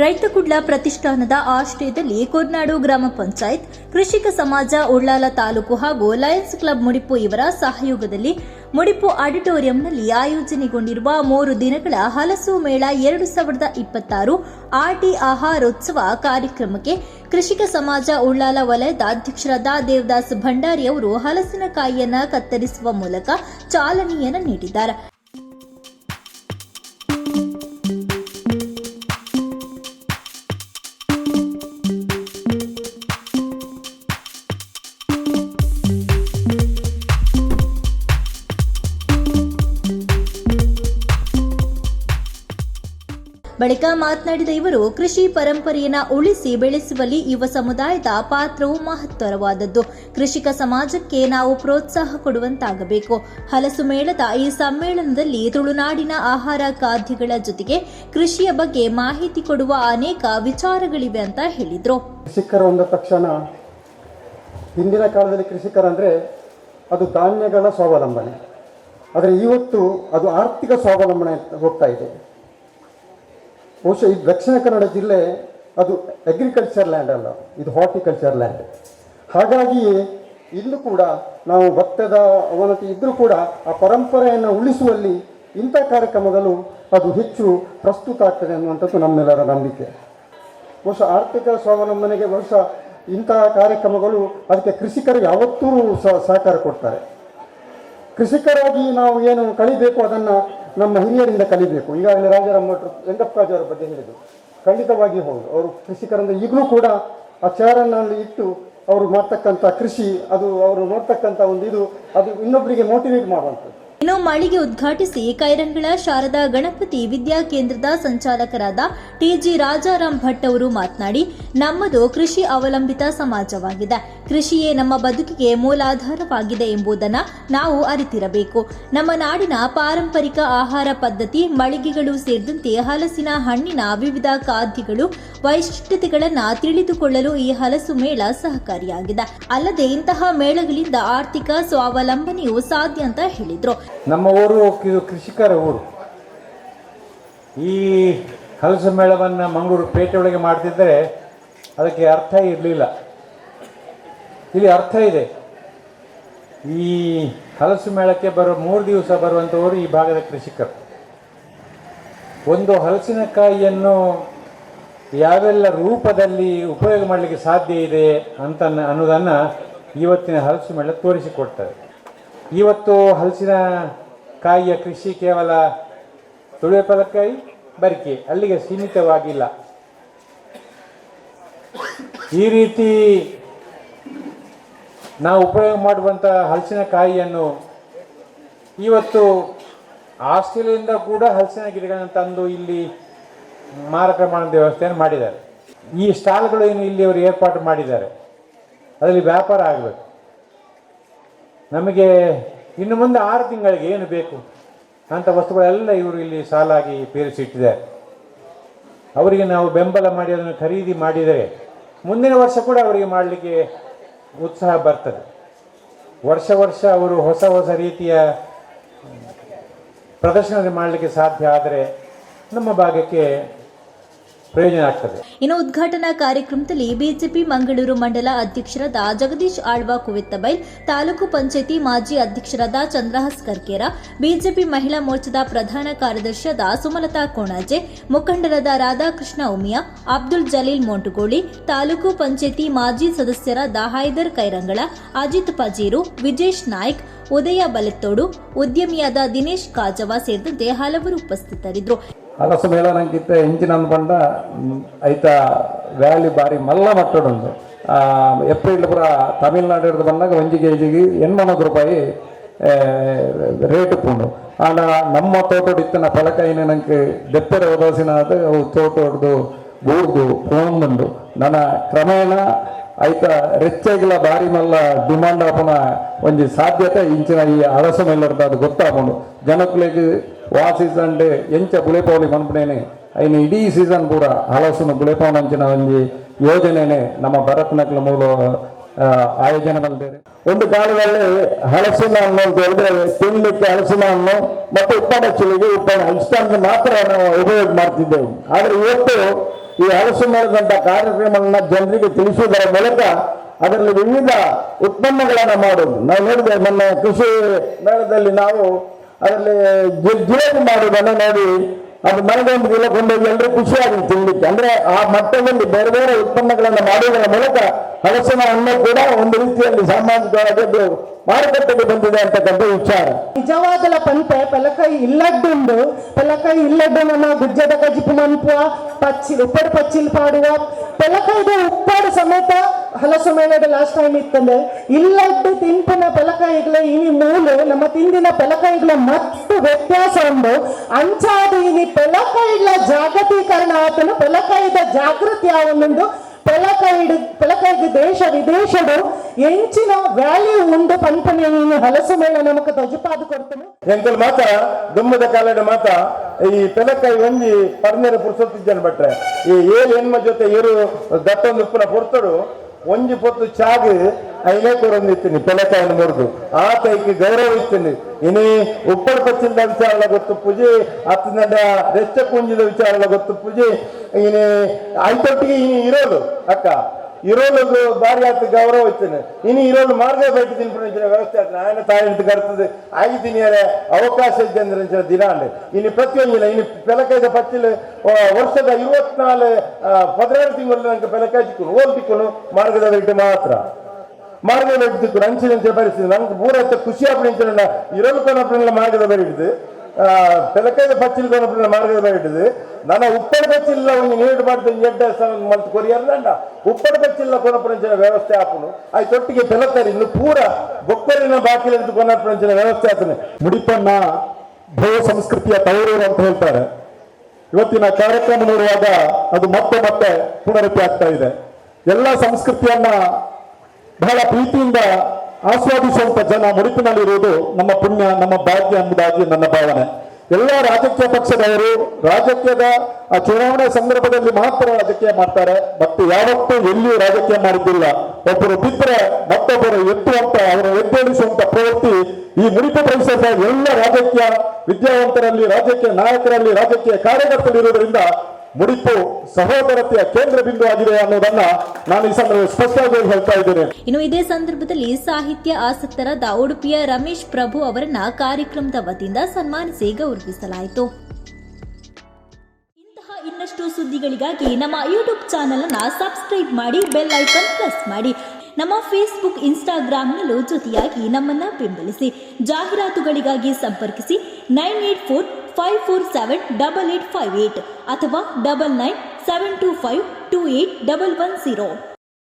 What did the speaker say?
ರೈತಕುಡ್ಲ ಪ್ರತಿಷ್ಠಾನದ ಆಶ್ರಯದಲ್ಲಿ ಕೊರ್ನಾಡು ಗ್ರಾಮ ಪಂಚಾಯತ್, ಕೃಷಿಕ ಸಮಾಜ ಉಳ್ಳಾಲ ತಾಲೂಕು ಹಾಗೂ ಲಯನ್ಸ್ ಕ್ಲಬ್ ಮುಡಿಪು ಇವರ ಸಹಯೋಗದಲ್ಲಿ ಮುಡಿಪು ಆಡಿಟೋರಿಯಂನಲ್ಲಿ ಆಯೋಜನೆಗೊಂಡಿರುವ 3 ದಿನಗಳ ಹಲಸು ಮೇಳ 2026 ಆರ್ಟಿ ಆಹಾರೋತ್ಸವ ಕಾರ್ಯಕ್ರಮಕ್ಕೆ ಕೃಷಿಕ ಸಮಾಜ ಉಳ್ಳಾಲ ವಲಯದ ಅಧ್ಯಕ್ಷರಾದ ದೇವದಾಸ್ ಭಂಡಾರಿ ಅವರು ಹಲಸಿನಕಾಯಿಯನ್ನು ಕತ್ತರಿಸುವ ಮೂಲಕ ಚಾಲನೆಯನ್ನು ನೀಡಿದ್ದಾರೆ. ಬಳಿಕ ಮಾತನಾಡಿದ ಇವರು, ಕೃಷಿ ಪರಂಪರೆಯನ್ನು ಉಳಿಸಿ ಬೆಳೆಸುವಲ್ಲಿ ಯುವ ಸಮುದಾಯದ ಪಾತ್ರವು ಮಹತ್ತರವಾದದ್ದು. ಕೃಷಿಕ ಸಮಾಜಕ್ಕೆ ನಾವು ಪ್ರೋತ್ಸಾಹ ಕೊಡುವಂತಾಗಬೇಕು. ಹಲಸು ಮೇಳದ ಈ ಸಮ್ಮೇಳನದಲ್ಲಿ ತುಳುನಾಡಿನ ಆಹಾರ ಖಾದ್ಯಗಳ ಜೊತೆಗೆ ಕೃಷಿಯ ಬಗ್ಗೆ ಮಾಹಿತಿ ಕೊಡುವ ಅನೇಕ ವಿಚಾರಗಳಿವೆ ಅಂತ ಹೇಳಿದರು. ಕೃಷಿಕರು ಅಂದ ತಕ್ಷಣ ಹಿಂದಿನ ಕಾಲದಲ್ಲಿ ಕೃಷಿಕರಂದ್ರೆ ಅದು ಧಾನ್ಯಗಳ ಸ್ವಾವಲಂಬನೆ, ಆದರೆ ಇವತ್ತು ಅದು ಆರ್ಥಿಕ ಸ್ವಾವಲಂಬನೆ ಹೋಗ್ತಾ ಇದೆ. ಬಹುಶಃ ಈ ದಕ್ಷಿಣ ಕನ್ನಡ ಜಿಲ್ಲೆ ಅದು ಅಗ್ರಿಕಲ್ಚರ್ ಲ್ಯಾಂಡ್ ಅಲ್ಲ, ಇದು ಹಾರ್ಟಿಕಲ್ಚರ್ ಲ್ಯಾಂಡ್. ಹಾಗಾಗಿ ಇಲ್ಲೂ ಕೂಡ ನಾವು ಭತ್ತದ ಅವನತಿ ಇದ್ದರೂ ಕೂಡ ಆ ಪರಂಪರೆಯನ್ನು ಉಳಿಸುವಲ್ಲಿ ಇಂಥ ಕಾರ್ಯಕ್ರಮಗಳು ಅದು ಹೆಚ್ಚು ಪ್ರಸ್ತುತ ಆಗ್ತದೆ ಅನ್ನುವಂಥದ್ದು ನಮ್ಮೆಲ್ಲರ ನಂಬಿಕೆ. ಬಹುಶಃ ಆರ್ಥಿಕ ಸ್ವಾವಲಂಬನೆಗೆ ಬಹುಶಃ ಇಂತಹ ಕಾರ್ಯಕ್ರಮಗಳು ಅದಕ್ಕೆ ಕೃಷಿಕರು ಯಾವತ್ತೂ ಸಹಕಾರ ಕೊಡ್ತಾರೆ. ಕೃಷಿಕರಾಗಿ ನಾವು ಏನು ಕಲಿಬೇಕು ಅದನ್ನು ನಮ್ಮ ಹಿರಿಯರಿಂದ ಕಲಿಬೇಕು. ಈಗಾಗಲೇ ರಾಜಾರಾಮ್ ವೆಂಕಪ್ಪಾಜಿ ಅವರ ಬಗ್ಗೆ ಹೇಳಿದರು, ಖಂಡಿತವಾಗಿ ಹೌದು. ಅವರು ಕೃಷಿಕರಿಂದ ಈಗಲೂ ಕೂಡ ಆ ಚೇರನ್ನಲ್ಲಿ ಇಟ್ಟು ಅವರು ಮಾಡ್ತಕ್ಕಂಥ ಕೃಷಿ, ಅದು ಅವರು ನೋಡ್ತಕ್ಕಂಥ ಒಂದು ಇದು, ಅದು ಇನ್ನೊಬ್ಬರಿಗೆ ಮೋಟಿವೇಟ್ ಮಾಡುವಂಥದ್ದು. ಇನ್ನು ಮಳಿಗೆ ಉದ್ಘಾಟಿಸಿ ಕೈರಂಗಳ ಶಾರದಾ ಗಣಪತಿ ವಿದ್ಯಾ ಕೇಂದ್ರದ ಸಂಚಾಲಕರಾದ ಟಿಜಿ ರಾಜಾರಾಮ್ ಭಟ್ ಅವರು ಮಾತನಾಡಿ, ನಮ್ಮದು ಕೃಷಿ ಅವಲಂಬಿತ ಸಮಾಜವಾಗಿದೆ. ಕೃಷಿಯೇ ನಮ್ಮ ಬದುಕಿಗೆ ಮೂಲಾಧಾರವಾಗಿದೆ ಎಂಬುದನ್ನು ನಾವು ಅರಿತಿರಬೇಕು. ನಮ್ಮ ನಾಡಿನ ಪಾರಂಪರಿಕ ಆಹಾರ ಪದ್ಧತಿ, ಮಳಿಗೆಗಳು ಸೇರಿದಂತೆ ಹಲಸಿನ ಹಣ್ಣಿನ ವಿವಿಧ ಖಾದ್ಯಗಳು, ವೈಶಿಷ್ಟ್ಯತೆಗಳನ್ನು ತಿಳಿದುಕೊಳ್ಳಲು ಈ ಹಲಸು ಮೇಳ ಸಹಕಾರಿಯಾಗಿದೆ. ಅಲ್ಲದೆ ಇಂತಹ ಮೇಳಗಳಿಂದ ಆರ್ಥಿಕ ಸ್ವಾವಲಂಬನೆಯೂ ಸಾಧ್ಯ ಅಂತ ಹೇಳಿದರು. ನಮ್ಮ ಊರು ಇದು ಕೃಷಿಕರ ಊರು. ಈ ಹಲಸು ಮೇಳವನ್ನು ಮಂಗಳೂರು ಪೇಟೆ ಒಳಗೆ ಮಾಡ್ತಿದ್ದರೆ ಅದಕ್ಕೆ ಅರ್ಥ ಇರಲಿಲ್ಲ. ಇಲ್ಲಿ ಅರ್ಥ ಇದೆ. ಈ ಹಲಸು ಮೇಳಕ್ಕೆ 3 ದಿವಸ ಬರುವಂಥವರು ಈ ಭಾಗದ ಕೃಷಿಕರು. ಒಂದು ಹಲಸಿನಕಾಯಿಯನ್ನು ಯಾವೆಲ್ಲ ರೂಪದಲ್ಲಿ ಉಪಯೋಗ ಮಾಡಲಿಕ್ಕೆ ಸಾಧ್ಯ ಇದೆ ಅಂತ ಅನ್ನೋದನ್ನು ಇವತ್ತಿನ ಹಲಸು ಮೇಳ ತೋರಿಸಿಕೊಡ್ತದೆ. ಇವತ್ತು ಹಲಸಿನ ಕಾಯಿಯ ಕೃಷಿ ಕೇವಲ ತುಳುವೆ ಪಲಕಾಯಿ, ಬರಿಕೆ ಅಲ್ಲಿಗೆ ಸೀಮಿತವಾಗಿಲ್ಲ. ಈ ರೀತಿ ನಾವು ಉಪಯೋಗ ಮಾಡುವಂಥ ಹಲಸಿನ ಕಾಯಿಯನ್ನು ಇವತ್ತು ಆಸ್ಟ್ರೇಲಿಯಾದಿಂದ ಕೂಡ ಹಲಸಿನ ಗಿಡಗಳನ್ನು ತಂದು ಇಲ್ಲಿ ಮಾರಾಟ ಮಾಡುವ ವ್ಯವಸ್ಥೆಯನ್ನು ಮಾಡಿದ್ದಾರೆ. ಈ ಸ್ಟಾಲ್ಗಳು ಏನು ಇಲ್ಲಿ ಅವರು ಏರ್ಪಾಟು ಮಾಡಿದ್ದಾರೆ, ಅದರಲ್ಲಿ ವ್ಯಾಪಾರ ಆಗಬೇಕು. ನಮಗೆ ಇನ್ನು ಮುಂದೆ 6 ತಿಂಗಳಿಗೆ ಏನು ಬೇಕು ಅಂಥ ವಸ್ತುಗಳೆಲ್ಲ ಇವರು ಇಲ್ಲಿ ಸಾಲಾಗಿ ಪೇರಿಸಿಟ್ಟಿದ್ದಾರೆ. ಅವರಿಗೆ ನಾವು ಬೆಂಬಲ ಮಾಡಿ ಅದನ್ನು ಖರೀದಿ ಮಾಡಿದರೆ ಮುಂದಿನ ವರ್ಷ ಕೂಡ ಅವರಿಗೆ ಮಾಡಲಿಕ್ಕೆ ಉತ್ಸಾಹ ಬರ್ತದೆ. ವರ್ಷ ಅವರು ಹೊಸ ರೀತಿಯ ಪ್ರದರ್ಶನ ಮಾಡಲಿಕ್ಕೆ ಸಾಧ್ಯ ಆದರೆ ನಮ್ಮ ಭಾಗಕ್ಕೆ ಪ್ರಯೋಜನ ಆಗ್ತದೆ. ಇನ್ನು ಉದ್ಘಾಟನಾ ಕಾರ್ಯಕ್ರಮದಲ್ಲಿ ಬಿಜೆಪಿ ಮಂಗಳೂರು ಮಂಡಲ ಅಧ್ಯಕ್ಷರಾದ ಜಗದೀಶ್ ಆಳ್ವ ಕುವೆತ್ತಬೈಲ್, ತಾಲೂಕು ಪಂಚಾಯಿತಿ ಮಾಜಿ ಅಧ್ಯಕ್ಷರಾದ ಚಂದ್ರಹಾಸ್ ಕರ್ಕೇರ, ಬಿಜೆಪಿ ಮಹಿಳಾ ಮೋರ್ಚಾದ ಪ್ರಧಾನ ಕಾರ್ಯದರ್ಶಿಯಾದ ಸುಮಲತಾ ಕೋಣಾಜೆ, ಮುಖಂಡರಾದ ರಾಧಾಕೃಷ್ಣ ಉಮಿಯಾ, ಅಬ್ದುಲ್ ಜಲೀಲ್ ಮೋಂಟುಗೋಳಿ, ತಾಲೂಕು ಪಂಚಾಯಿತಿ ಮಾಜಿ ಸದಸ್ಯರಾದ ಹೈದರ್ ಕೈರಂಗಳ, ಅಜಿತ್ ಪಜೀರು, ವಿಜೇಶ್ ನಾಯ್ಕ್, ಉದಯ ಬಲೆತ್ತೋಡು, ಉದ್ಯಮಿಯಾದ ದಿನೇಶ್ ಕಾಜವ ಸೇರಿದಂತೆ ಹಲವರು ಉಪಸ್ಥಿತರಿದ್ದರು. ಹಲಸು ಮೇಳ ನಂಗಿತ್ತ ಎಂಚಿನಂದು ಬಂಡ ಐತ ವ್ಯಾಲಿ ಬಾರಿ ಮಲ್ಲ ಮಟ್ಟಡುಂಡು. ಏಪ್ರಿಲ್ ಪುರ ತಮಿಳ್ನಾಡು ಹಿಡಿದು ಬಂದಾಗ 1 kg 800 ರೂಪಾಯಿ ರೇಟ್ ಉಂಡು. ಆಂಡ ನಮ್ಮ ತೋಟೋಡು ಇತ್ತಿನ ಫಲಕಾಯಿನ ನಂಗೆ ದೆಪ್ಪೆರೆ ಒದಸಿನ ಅವು ತೋಟೋಡ್ದು ಗೂಡ್ದು ಪೋಂದುಂಡು. ನನ್ನ ಕ್ರಮೇಣ ಐತ ರೆಚ್ಚಾಗಿಲ್ಲ ಬಾರಿ ಮಲ್ಲ ಡಿಮಾಂಡ್ ಆಪುನ ಒಂದು ಸಾಧ್ಯತೆ ಇಂಚಿನ ಈ ಹಲಸು ಮೇಲರ್ದು ಅದು ಗೊತ್ತಾಪುಂಡು. ಜನಕ್ಕಳಿಗೆ ಸೀಸನ್ ಎಂಚ ಬುಳೆಪವಲಿ ಮನ್ಪುನೇನೆ ಐನು ಇಡೀ ಸೀಸನ್ ಪೂರ ಹಲಸುನು ಬುಳೆಪವನ ಅಂಚಿನ ಒಂದು ಯೋಜನೆನೇ ನಮ್ಮ ಭರತ್ನಕ್ಲ ಮೂಲ ಆಯೋಜನೆ ಮಾಡಿದ್ದೇವೆ. ಒಂದು ಕಾಲದಲ್ಲಿ ಹಲಸಿನ ಹಣ್ಣು ಅಂತ ಹೇಳಿದ್ರೆ ತಿನ್ನಲಿಕ್ಕೆ ಹಲಸಿನ ಹಣ್ಣು ಮತ್ತು ಉಪ್ಪನ ಚಿಲಿಗೆ ಉಪ್ಪನ ಇಷ್ಟನ್ನು ಮಾತ್ರ ನಾವು ಉಪಯೋಗ ಮಾಡ್ತಿದ್ದೆವು. ಆದರೆ ಇವತ್ತು ಈ ಹಲಸು ಮೇಳದಂತ ಕಾರ್ಯಕ್ರಮಗಳನ್ನ ಜನರಿಗೆ ತಿಳಿಸುವುದರ ಮೂಲಕ ಅದರಲ್ಲಿ ವಿವಿಧ ಉತ್ಪನ್ನಗಳನ್ನು ಮಾಡೋದು. ನಾವು ನೋಡಿದೆ ಮೊನ್ನೆ ಕೃಷಿ ಮೇಳದಲ್ಲಿ ನಾವು ಅದರಲ್ಲಿ ಜಿಲೇಬಿ ಮಾಡುವುದನ್ನು ನೋಡಿ ಅದು ಮನೆಗೊಂದು ಗಿಲ ಕೊಂಡೋಗಿ ಎಲ್ಲರೂ ಖುಷಿಯಾಗಿ ತಿನ್ಲಿಕ್ಕೆ, ಅಂದ್ರೆ ಆ ಮಟ್ಟದಲ್ಲಿ ಬೇರೆ ಬೇರೆ ಉತ್ಪನ್ನಗಳನ್ನು ಮಾಡುವುದರ ಮೂಲಕ ಹಲಸಿನ ಹಣ್ಣು ಕೂಡ ಒಂದು ರೀತಿಯಲ್ಲಿ ಸಾಮಾಜಿಕವಾಗಿ ಅದು ಮಾರುಕಟ್ಟೆಗೆ ಬಂದಿದೆ ಅಂತಕ್ಕಂಥ ವಿಚಾರ. ನಿಜವಾದ ಪಂಪೆ ಪಲಕಾಯಿ ಇಲ್ಲಡ್ಡುಂಡು ಪಲಕಾಯಿ ಇಲ್ಲಡ್ಡು ನನ್ನ ಗುಜ್ಜದ ಕಜಿಪು ಮನ್ಪುವ ಪಚ್ಚಿ ಉಪ್ಪಡು ಪಚ್ಚಿಲ್ ಪಾಡುವ ಪಲಕಾಯಿದ ಉಪ್ಪಾಡು ಸಮೇತ ಹಲಸು ಮೇಳದ ಲಾಸ್ಟ್ ಟೈಮ್ ಇತ್ತಂದೆ ಇಲ್ಲಡ್ಡು ತಿಂಪಿನ ಪಲಕಾಯಿಗಳ ಇನಿ ಮೂಲು ನಮ್ಮ ತಿಂದಿನ ಪಲಕಾಯಿಗಳ ಮತ್ತು ವ್ಯತ್ಯಾಸ ಉಂಡು ಅಂಚಾದು ಇನಿ ಪಲಕಾಯಿಗಳ ಜಾಗತೀಕರಣ ಆತನು ಪಲಕಾಯಿದ ಜಾಗೃತಿ ಆವೊಂದು ಪಲಕಾಯಿಗೆ ದೇಶ ವಿದೇಶಡು ಎಂಚಿನ ವ್ಯಾಲ್ಯೂ ಉಂಡು ಪಂಪನೆ ಹಲಸು ಮೇಳ ನಮಕ ತಜಪಾದು ಕೊಡ್ತಾನೆ ಎಂಕಲ್ ಮಾತ ದುಮ್ಮದ ಕಾಲದ ಮಾತ ಈ ಪೆಲಕಾಯಿ ಒಂಜಿ ಪರ್ನೆರ ಪುರ್ಸೊತ್ತಿದ್ದೇನೆ ಬಟ್ರೆ ಈ ಏಳು ಹೆಣ್ಮ ಜೊತೆ ಏರು ದತ್ತೊಂದು ಉಪ್ಪನ ಪುರ್ತಡು ಒಂಜಿ ಪೊತ್ತು ಚಾಗ್ ಐನೇ ಕೊರೊಂದಿತ್ತೀನಿ ಪೆಲಕಾಯಿನ ಮುರಿದು ಆ ಕೈಗೆ ಗೌರವ ಇತ್ತೀನಿ ಇನಿ ಉಪ್ಪಡು ಪಚ್ಚಿದ ವಿಚಾರಗಳ ಗೊತ್ತು ಪೂಜೆ ಹತ್ತದ ರೆಚ್ಚ ಕುಂಜಿದ ವಿಚಾರಗಳ ಗೊತ್ತು ಪೂಜೆ ಇನಿ ಐತೊಟ್ಟಿಗೆ ಇನಿ ಇರೋದು ಅಕ್ಕ ಇರೋದು ಬಾರಿ ಆತ ಗೌರವ ಇತ್ತೇನೆ ಇನಿ ಇರೋದು ಮಾರ್ಗ ಬೈಟ್ ತಿನ್ಪುನ ವ್ಯವಸ್ಥೆ ಆಯ್ತು ನಾನು ತಾಯಿ ಕರ್ತದೆ ಆಗಿದ್ದೀನಿ ಅವಕಾಶ ಇದ್ದೆ ಅಂದ್ರೆ ದಿನ ಅಂಡೆ ಇನ್ನು ಪ್ರತಿಯೊಂದಿಲ್ಲ ಇನ್ನು ಪೆಲಕಾಯ್ದ ಪಚ್ಚಿಲ್ ವರ್ಷದ 24 17 ತಿಂಗಳು ನಂಗೆ ಪೆಲಕಾಯಿ ತಿಕ್ಕು ಓಲ್ ತಿಕ್ಕನು ಮಾರ್ಗದ ಬೈಟ್ ಮಾತ್ರ ಮಾರ್ಗದ ಬೈಟ್ ತಿಕ್ಕು ಅಂಚಿನ ಪರಿಸ್ಥಿತಿ ನಂಗೆ ಪೂರ ಖುಷಿ ಅಪ್ಪಣ ಇರೋದು ಕೊನಪ್ಪನೆಲ್ಲ ಮಾರ್ಗದ ಬೈಟ್ ಪೆಲಕಾಯ್ದ ಪಚ್ಚಿಲ್ ಕೊನಪ್ಪನ ಮಾರ್ಗದ ಬೈಟ್ ನನ್ನ ಉಪ್ಪಡ ಪಚ್ಚಿಲ್ಲ ಒಂದು ನೀರು ಮಾಡಿದ ಎಡ್ಡ ಮಲ್ತು ಕೊರಿಯರ್ದಂಡ ಉಪ್ಪಡ ಪಚ್ಚಿಲ್ಲ ಕೊನಪ್ಪನ ವ್ಯವಸ್ಥೆ ಹಾಕುನು ಆಯ್ತೊಟ್ಟಿಗೆ ಪೆಲಕಾರಿ ಇನ್ನು ಪೂರ ಬೊಕ್ಕರಿನ ಬಾಕಿಲ ಕೊನಪ್ಪನ ವ್ಯವಸ್ಥೆ ಹಾಕುನು. ಮುಡಿಪನ್ನ ಭೂ ಸಂಸ್ಕೃತಿಯ ತವರೂರು ಅಂತ ಹೇಳ್ತಾರೆ. ಇವತ್ತಿನ ಕಾರ್ಯಕ್ರಮ ನೋಡುವಾಗ ಅದು ಮತ್ತೆ ಪುನರುತ್ತಿ ಆಗ್ತಾ ಇದೆ. ಎಲ್ಲ ಸಂಸ್ಕೃತಿಯನ್ನ ಬಹಳ ಪ್ರೀತಿಯಿಂದ ಆಸ್ವಾದಿಸುವಂತ ಜನ ಮುಡಿಪಿನಲ್ಲಿರುವುದು ನಮ್ಮ ಪುಣ್ಯ, ನಮ್ಮ ಭಾಗ್ಯ ಎಂಬುದಾಗಿ ನನ್ನ ಭಾವನೆ. ಎಲ್ಲ ರಾಜಕೀಯ ಪಕ್ಷದವರು ರಾಜಕೀಯದ ಆ ಚುನಾವಣೆ ಸಂದರ್ಭದಲ್ಲಿ ಮಾತ್ರ ರಾಜಕೀಯ ಮಾಡ್ತಾರೆ, ಮತ್ತು ಯಾವತ್ತೂ ಎಲ್ಲಿಯೂ ರಾಜಕೀಯ ಮಾಡಿದ್ದಿಲ್ಲ. ಒಬ್ಬರು ಬಿದ್ದರೆ ಮತ್ತೊಬ್ಬರು ಎತ್ತುವಂತ, ಅವರ ಎದ್ದೇಳಿಸುವಂತ ಪ್ರವೃತ್ತಿ ಈ ಮುಡಿಪು ಪರಿಸರದ ಎಲ್ಲ ರಾಜಕೀಯ ವಿದ್ಯಾವಂತರಲ್ಲಿ, ರಾಜಕೀಯ ನಾಯಕರಲ್ಲಿ, ರಾಜಕೀಯ ಕಾರ್ಯಕರ್ತರಿರುವುದರಿಂದ ಮುಡಿಪು ಸಹೋದರತೆಯ ಕೇಂದ್ರ ಬಿಂದು ಆಗಿದೆ ಅನ್ನೋದನ್ನ ನಾನು ಈ ಸಂದರ್ಭ ಸ್ಪಷ್ಟವಾಗಿ ಹೇಳ್ತಾ ಇದ್ದೇನೆ. ಇನ್ನು ಇದೇ ಸಂದರ್ಭದಲ್ಲಿ ಸಾಹಿತ್ಯ ಆಸಕ್ತರಾದ ಉಡುಪಿಯ ರಮೇಶ್ ಪ್ರಭು ಅವರನ್ನ ಕಾರ್ಯಕ್ರಮದ ವತಿಯಿಂದ ಸನ್ಮಾನಿಸಿ ಗೌರವಿಸಲಾಯಿತು. ಇಂತಹ ಇನ್ನಷ್ಟು ಸುದ್ದಿಗಳಿಗಾಗಿ ನಮ್ಮ ಯೂಟ್ಯೂಬ್ ಚಾನೆಲ್ ಅನ್ನ ಸಬ್ಸ್ಕ್ರೈಬ್ ಮಾಡಿ, ಬೆಲ್ ಐಕಾನ್ ಪ್ರೆಸ್ ಮಾಡಿ. ನಮ್ಮ ಫೇಸ್ಬುಕ್, ಇನ್ಸ್ಟಾಗ್ರಾಂನಲ್ಲೂ ಜೊತೆಯಾಗಿ ನಮ್ಮನ್ನ ಬೆಂಬಲಿಸಿ. ಜಾಹೀರಾತುಗಳಿಗಾಗಿ ಸಂಪರ್ಕಿಸಿ 9845478858 ಅಥವಾ 9972528110.